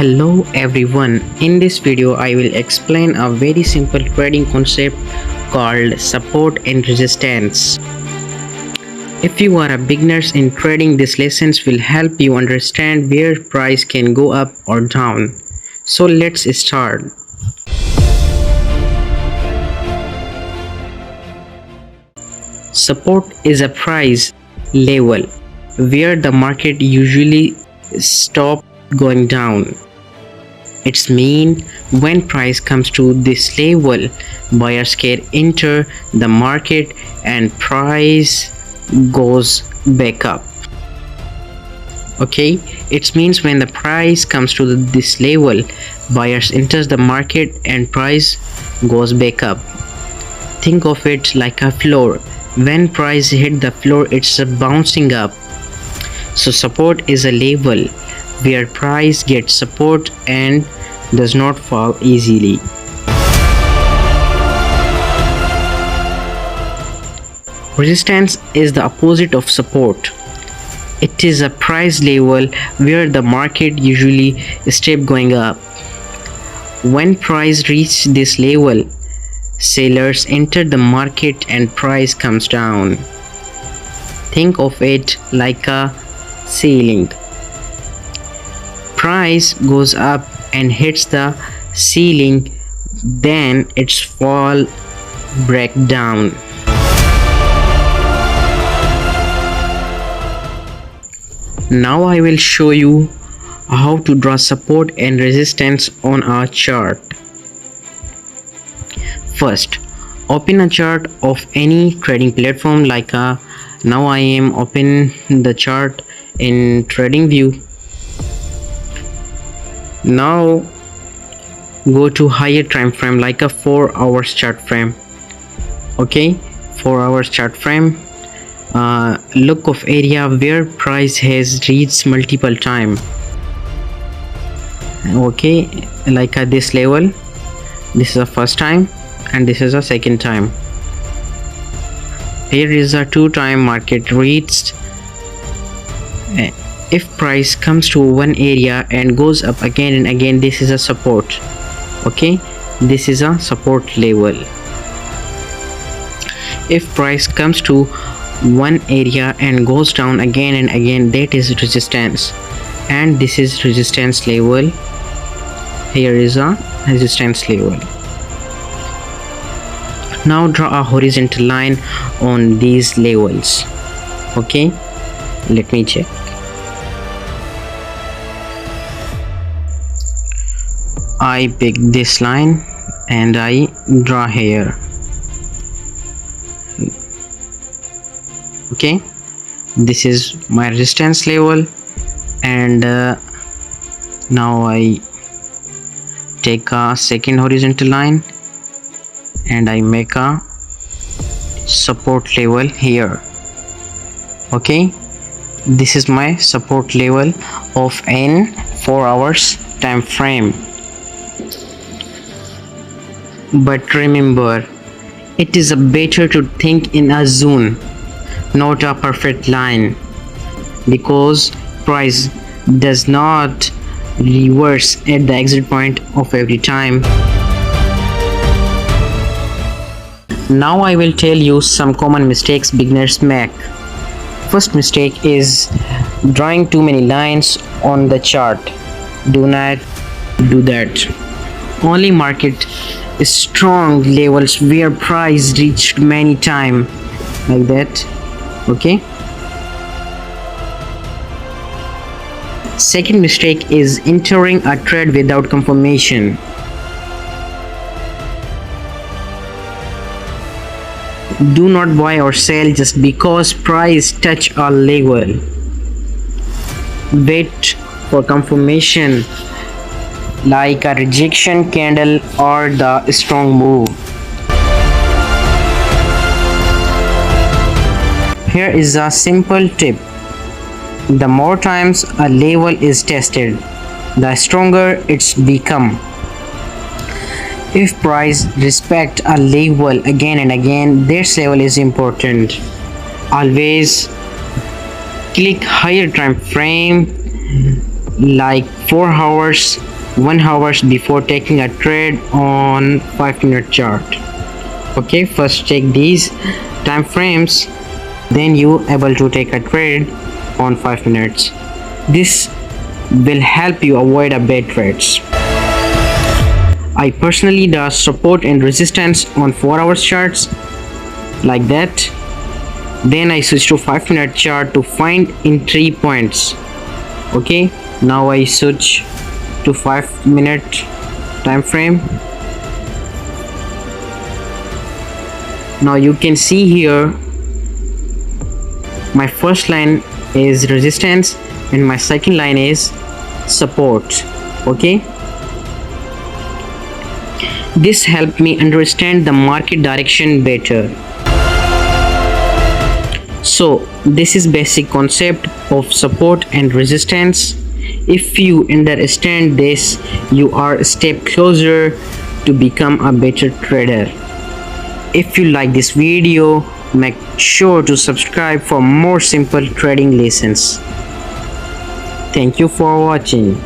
Hello everyone, in this video I will explain a very simple trading concept called support and resistance. If you are a beginner in trading, these lessons will help you understand where price can go up or down. So let's start. Support is a price level where the market usually stops going down. It's mean when price comes to this level, buyers can enter the market and price goes back up. Okay, it means when the price comes to this level, buyers enters the market and price goes back up. Think of it like a floor. When price hit the floor, it's bouncing up. So support is a level where price gets support and does not fall easily. Resistance is the opposite of support. It is a price level where the market usually stops going up. When price reaches this level, sellers enter the market and price comes down. Think of it like a ceiling. Price goes up and hits the ceiling, then its fall break down. Now I will show you how to draw support and resistance on our chart. First, open a chart of any trading platform like now I am open the chart in TradingView. Now go to higher time frame like a 4 hours chart frame. Okay, 4 hours chart frame. Look of area where price has reached multiple time. Okay, like at this level, this is the first time and this is the second time. Here is a 2-time market reached. If price comes to one area and goes up again and again, this is a support. Okay, this is a support level. If price comes to one area and goes down again and again, that is resistance, and this is resistance level. Here is a resistance level. Now draw a horizontal line on these levels. Okay, let me check. I pick this line and I draw here. Okay, this is my resistance level, and now I take a second horizontal line and I make a support level here. Okay, this is my support level of n 4 hours time frame. But remember, it is better to think in a zone, not a perfect line, because price does not reverse at the exit point of every time. Now I will tell you some common mistakes beginners make. First mistake is drawing too many lines on the chart. Do not do that. Only market strong levels where price reached many times, like that. Okay, second mistake is entering a trade without confirmation. Do not buy or sell just because price touch a level. Wait for confirmation like a rejection candle or the strong move. Here is a simple tip. The more times a level is tested, the stronger it's become. If price respect a level again and again, this level is important. Always click higher time frame like 4 hours 1 hour before taking a trade on 5-minute chart. Okay, first check these time frames, then you able to take a trade on 5 minutes. This will help you avoid a bad trades. I personally do support and resistance on 4-hour charts like that. Then I switch to 5-minute chart to find entry points. Okay, now I switch to 5-minute time frame. Now you can see here my first line is resistance and my second line is support. Okay, this helped me understand the market direction better. So this is basic concept of support and resistance. If you understand this, you are a step closer to become a better trader. If you like this video, make sure to subscribe for more simple trading lessons. Thank you for watching.